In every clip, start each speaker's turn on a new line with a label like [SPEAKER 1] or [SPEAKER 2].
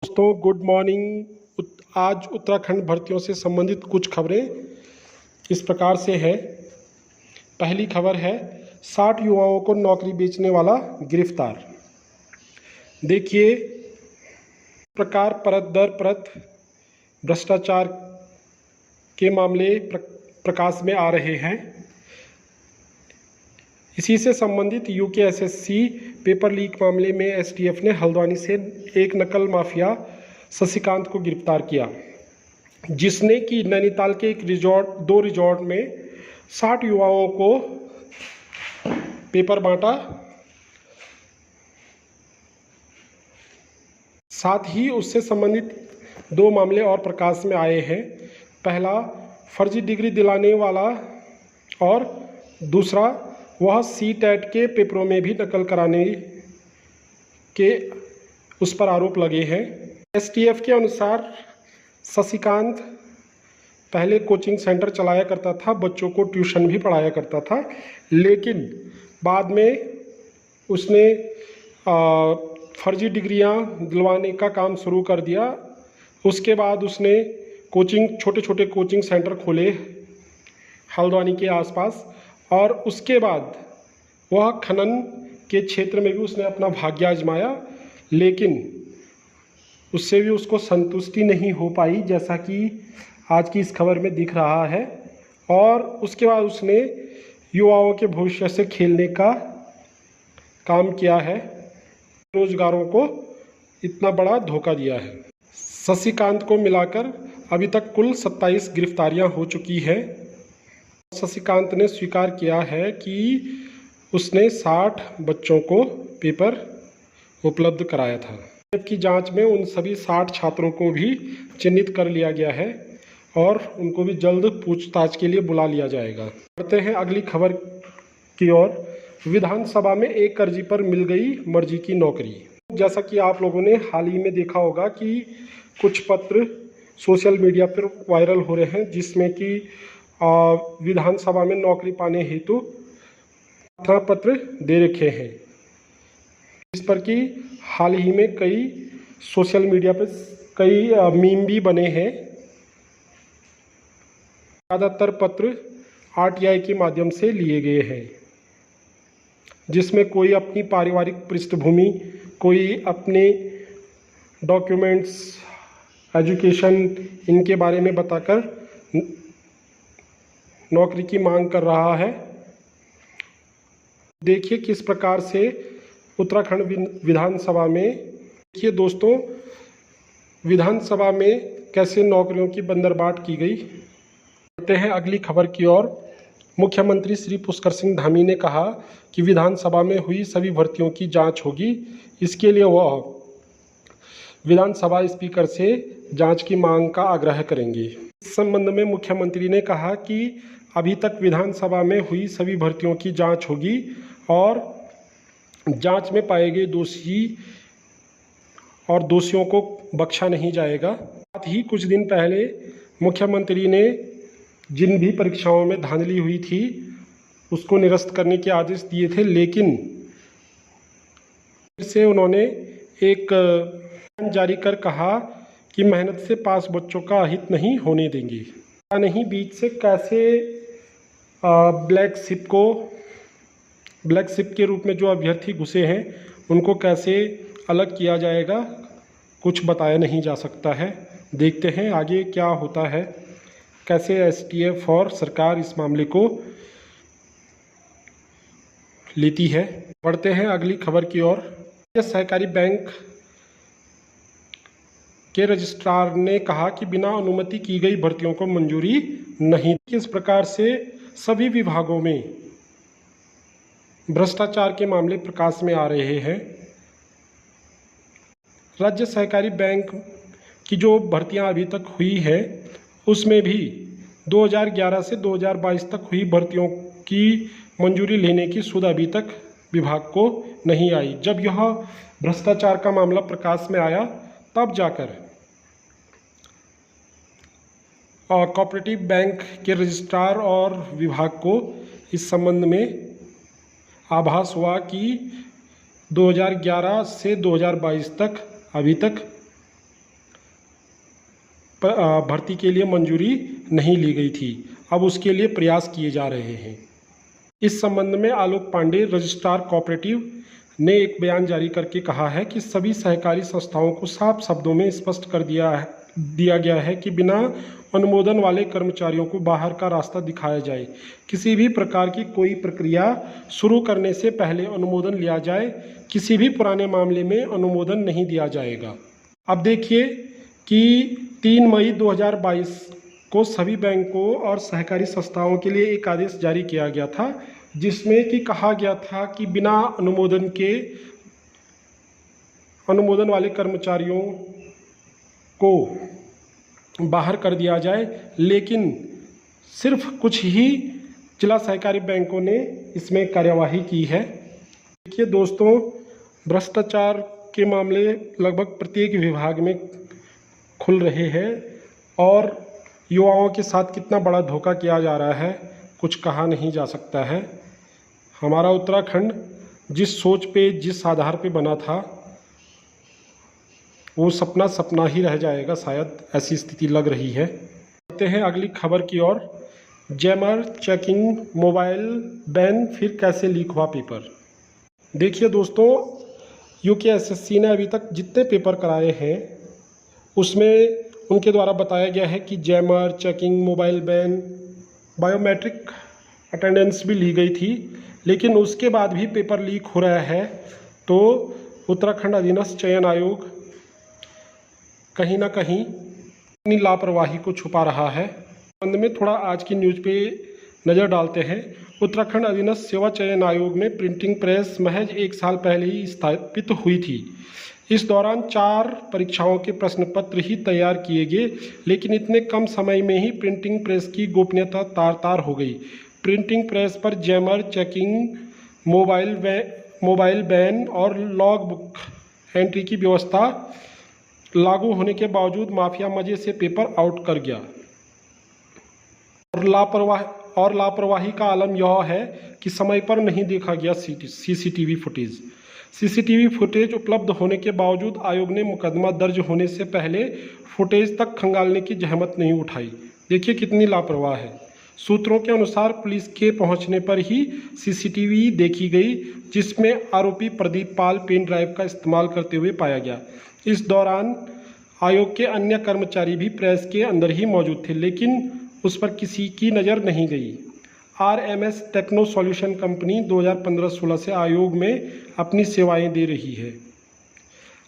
[SPEAKER 1] दोस्तों good morning. आज उत्तराखंड भर्तियों से संबंधित कुछ खबरें इस प्रकार से है। पहली खबर है 60 युवाओं को नौकरी बेचने वाला गिरफ्तार। देखिए प्रकार परत दर परत भ्रष्टाचार के मामले प्रकाश में आ रहे हैं। इसी से संबंधित यूके एसएससी पेपर लीक मामले में एसटीएफ ने हल्द्वानी से एक नकल माफिया शशिकांत को गिरफ्तार किया, जिसने कि नैनीताल के एक दो रिजॉर्ट में 60 युवाओं को पेपर बांटा। साथ ही उससे संबंधित दो मामले और प्रकाश में आए हैं। पहला फर्जी डिग्री दिलाने वाला और दूसरा वह सीटेट के पेपरों में भी नकल कराने के उस पर आरोप लगे हैं। एसटीएफ के अनुसार शशिकांत पहले कोचिंग सेंटर चलाया करता था, बच्चों को ट्यूशन भी पढ़ाया करता था, लेकिन बाद में उसने फर्जी डिग्रियां दिलवाने का काम शुरू कर दिया। उसके बाद उसने छोटे छोटे कोचिंग सेंटर खोले हल्द्वानी के आसपास, और उसके बाद वह खनन के क्षेत्र में भी उसने अपना भाग्य आजमाया, लेकिन उससे भी उसको संतुष्टि नहीं हो पाई, जैसा कि आज की इस खबर में दिख रहा है। और उसके बाद उसने युवाओं के भविष्य से खेलने का काम किया है, रोजगारों को इतना बड़ा धोखा दिया है। शशिकांत को मिलाकर अभी तक कुल 27 गिरफ्तारियां हो चुकी है। शशिकांत ने स्वीकार किया है कि उसने 60 बच्चों को पेपर उपलब्ध कराया था। की जांच में उन सभी 60 छात्रों को भी चिन्हित कर लिया गया है और उनको भी जल्द पूछताछ के लिए बुला लिया जाएगा। बढ़ते हैं अगली खबर की ओर। विधानसभा में एक अर्जी पर मिल गई मर्जी की नौकरी। जैसा कि आप लोगों ने हाल ही में देखा होगा कि कुछ पत्र सोशल मीडिया पर वायरल हो रहे हैं, जिसमें कि विधानसभा में नौकरी पाने हेतु प्रार्थना पत्र दे रखे हैं, जिस पर कि हाल ही में कई सोशल मीडिया पर कई मीम भी बने हैं। ज़्यादातर पत्र आरटीआई के माध्यम से लिए गए हैं, जिसमें कोई अपनी पारिवारिक पृष्ठभूमि, कोई अपने डॉक्यूमेंट्स, एजुकेशन, इनके बारे में बताकर नौकरी की मांग कर रहा है। देखिए किस प्रकार से उत्तराखंड विधानसभा में, देखिए दोस्तों, विधानसभा में कैसे नौकरियों की बंदरबाट की गई। बढ़ते हैं अगली खबर की ओर। मुख्यमंत्री श्री पुष्कर सिंह धामी ने कहा कि विधानसभा में हुई सभी भर्तियों की जांच होगी। इसके लिए वह विधानसभा स्पीकर से जांच की मांग का आग्रह करेंगे। इस संबंध में मुख्यमंत्री ने कहा कि अभी तक विधानसभा में हुई सभी भर्तियों की जांच होगी और जांच में पाए गए दोषियों को बख्शा नहीं जाएगा। साथ ही कुछ दिन पहले मुख्यमंत्री ने जिन भी परीक्षाओं में धांधली हुई थी उसको निरस्त करने के आदेश दिए थे, लेकिन फिर से उन्होंने एक बयान जारी कर कहा कि मेहनत से पास बच्चों का अहित नहीं होने देंगे। नहीं, बीच से कैसे ब्लैक शिप के रूप में जो अभ्यर्थी घुसे हैं उनको कैसे अलग किया जाएगा, कुछ बताया नहीं जा सकता है। देखते हैं आगे क्या होता है, कैसे एसटीएफ और सरकार इस मामले को लेती है। बढ़ते हैं अगली खबर की ओर। सहकारी बैंक के रजिस्ट्रार ने कहा कि बिना अनुमति की गई भर्तियों को मंजूरी नहीं। इस प्रकार से सभी विभागों में भ्रष्टाचार के मामले प्रकाश में आ रहे हैं। राज्य सहकारी बैंक की जो भर्तियां अभी तक हुई है उसमें भी 2011 से 2022 तक हुई भर्तियों की मंजूरी लेने की सुध अभी तक विभाग को नहीं आई। जब यह भ्रष्टाचार का मामला प्रकाश में आया तब जाकर कोऑपरेटिव बैंक के रजिस्ट्रार और विभाग को इस संबंध में आभास हुआ कि 2011 से 2022 तक अभी तक भर्ती के लिए मंजूरी नहीं ली गई थी। अब उसके लिए प्रयास किए जा रहे हैं। इस संबंध में आलोक पांडे, रजिस्ट्रार कोऑपरेटिव, ने एक बयान जारी करके कहा है कि सभी सहकारी संस्थाओं को साफ शब्दों में स्पष्ट कर दिया गया है कि बिना अनुमोदन वाले कर्मचारियों को बाहर का रास्ता दिखाया जाए। किसी भी प्रकार की कोई प्रक्रिया शुरू करने से पहले अनुमोदन लिया जाए। किसी भी पुराने मामले में अनुमोदन नहीं दिया जाएगा। अब देखिए कि 3 मई 2022 को सभी बैंकों और सहकारी संस्थाओं के लिए एक आदेश जारी किया गया था, जिसमें कि कहा गया था कि बिना अनुमोदन वाले कर्मचारियों को बाहर कर दिया जाए, लेकिन सिर्फ कुछ ही जिला सहकारी बैंकों ने इसमें कार्यवाही की है। देखिए दोस्तों, भ्रष्टाचार के मामले लगभग प्रत्येक विभाग में खुल रहे हैं और युवाओं के साथ कितना बड़ा धोखा किया जा रहा है कुछ कहा नहीं जा सकता है। हमारा उत्तराखंड जिस सोच पे, जिस आधार पे बना था, वो सपना सपना ही रह जाएगा शायद, ऐसी स्थिति लग रही है। बढ़ते हैं अगली खबर की ओर। जैमर, चेकिंग, मोबाइल बैन, फिर कैसे लीक हुआ पेपर। देखिए दोस्तों, यूकेएसएससी ने अभी तक जितने पेपर कराए हैं उसमें उनके द्वारा बताया गया है कि jammer, checking, mobile ban, biometric attendance भी ली गई थी, लेकिन उसके बाद भी पेपर लीक हो रहा है। तो उत्तराखंड अधीनस्थ चयन आयोग कहीं ना कहीं अपनी लापरवाही को छुपा रहा है। संबंध में थोड़ा आज की न्यूज़ पे नज़र डालते हैं। उत्तराखंड अधीनस्थ सेवा चयन आयोग में प्रिंटिंग प्रेस महज 1 साल पहले ही स्थापित हुई थी। इस दौरान 4 परीक्षाओं के प्रश्न पत्र ही तैयार किए गए, लेकिन इतने कम समय में ही प्रिंटिंग प्रेस की गोपनीयता तार-तार हो गई। प्रिंटिंग प्रेस पर जैमर, चेकिंग, मोबाइल बैन और लॉग बुक एंट्री की व्यवस्था लागू होने के बावजूद माफिया मजे से पेपर आउट कर गया। और लापरवाही का आलम यह है कि समय पर नहीं देखा गया सीसीटीवी फुटेज। सीसीटीवी फुटेज उपलब्ध होने के बावजूद आयोग ने मुकदमा दर्ज होने से पहले फुटेज तक खंगालने की जहमत नहीं उठाई। देखिए कितनी लापरवाह है। सूत्रों के अनुसार पुलिस के पहुंचने पर ही सीसीटीवी देखी गई, जिसमें आरोपी प्रदीप पाल पेन ड्राइव का इस्तेमाल करते हुए पाया गया। इस दौरान आयोग के अन्य कर्मचारी भी प्रेस के अंदर ही मौजूद थे, लेकिन उस पर किसी की नज़र नहीं गई। RMS टेक्नो सॉल्यूशन कंपनी 2015-16 से आयोग में अपनी सेवाएं दे रही है।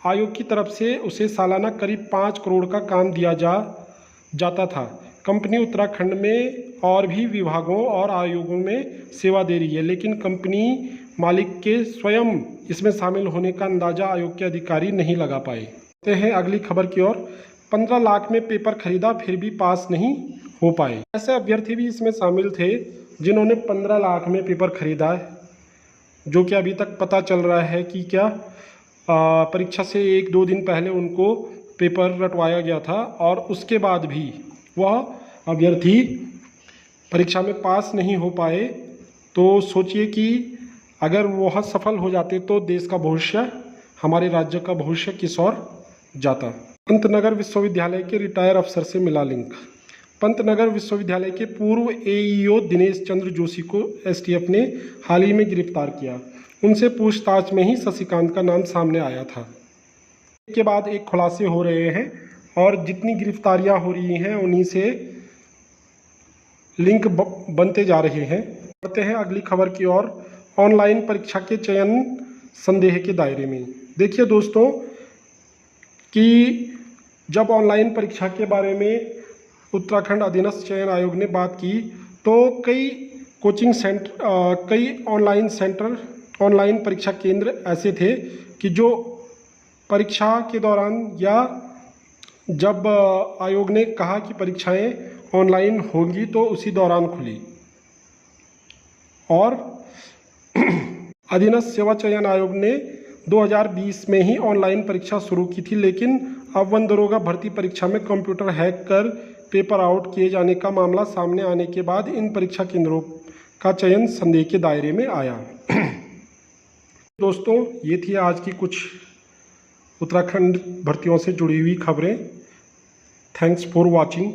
[SPEAKER 1] आयोग की तरफ से उसे सालाना करीब 5 करोड़ का काम दिया जाता था। कंपनी उत्तराखंड में और भी विभागों और आयोगों में सेवा दे रही है, लेकिन कंपनी मालिक के स्वयं इसमें शामिल होने का अंदाजा आयोग के अधिकारी नहीं लगा पाए। देखते हैं अगली खबर की ओर। 15 लाख में पेपर खरीदा फिर भी पास नहीं हो पाए। ऐसे अभ्यर्थी भी इसमें शामिल थे जिन्होंने 15 लाख में पेपर खरीदा है, जो कि अभी तक पता चल रहा है कि क्या परीक्षा से 1-2 दिन पहले उनको पेपर रटवाया गया था और उसके बाद भी वह अभ्यर्थी परीक्षा में पास नहीं हो पाए। तो सोचिए कि अगर वह सफल हो जाते तो देश का भविष्य, हमारे राज्य का भविष्य किस ओर जाता। पंतनगर विश्वविद्यालय के रिटायर अफसर से मिला लिंक। पंतनगर विश्वविद्यालय के पूर्व AEO दिनेश चंद्र जोशी को STF ने हाल ही में गिरफ्तार किया। उनसे पूछताछ में ही शशिकांत का नाम सामने आया था। इसके बाद एक खुलासे हो रहे हैं और जितनी गिरफ्तारियां हो रही हैं उन्हीं से लिंक बनते जा रहे हैं। बढ़ते हैं अगली खबर की ओर। ऑनलाइन परीक्षा के चयन संदेह के दायरे में। देखिए दोस्तों कि जब ऑनलाइन परीक्षा के बारे में उत्तराखंड अधीनस्थ चयन आयोग ने बात की तो कई कोचिंग सेंटर, कई ऑनलाइन परीक्षा केंद्र ऐसे थे कि जो परीक्षा के दौरान या जब आयोग ने कहा कि परीक्षाएं ऑनलाइन होंगी तो उसी दौरान खुली। और अधीनस्थ सेवा चयन आयोग ने 2020 में ही ऑनलाइन परीक्षा शुरू की थी, लेकिन अब वन दरोगा भर्ती परीक्षा में कंप्यूटर हैक कर पेपर आउट किए जाने का मामला सामने आने के बाद इन परीक्षा केंद्रों का चयन संदेह के दायरे में आया। दोस्तों ये थी आज की कुछ उत्तराखंड भर्तियों से जुड़ी हुई खबरें। Thanks for watching.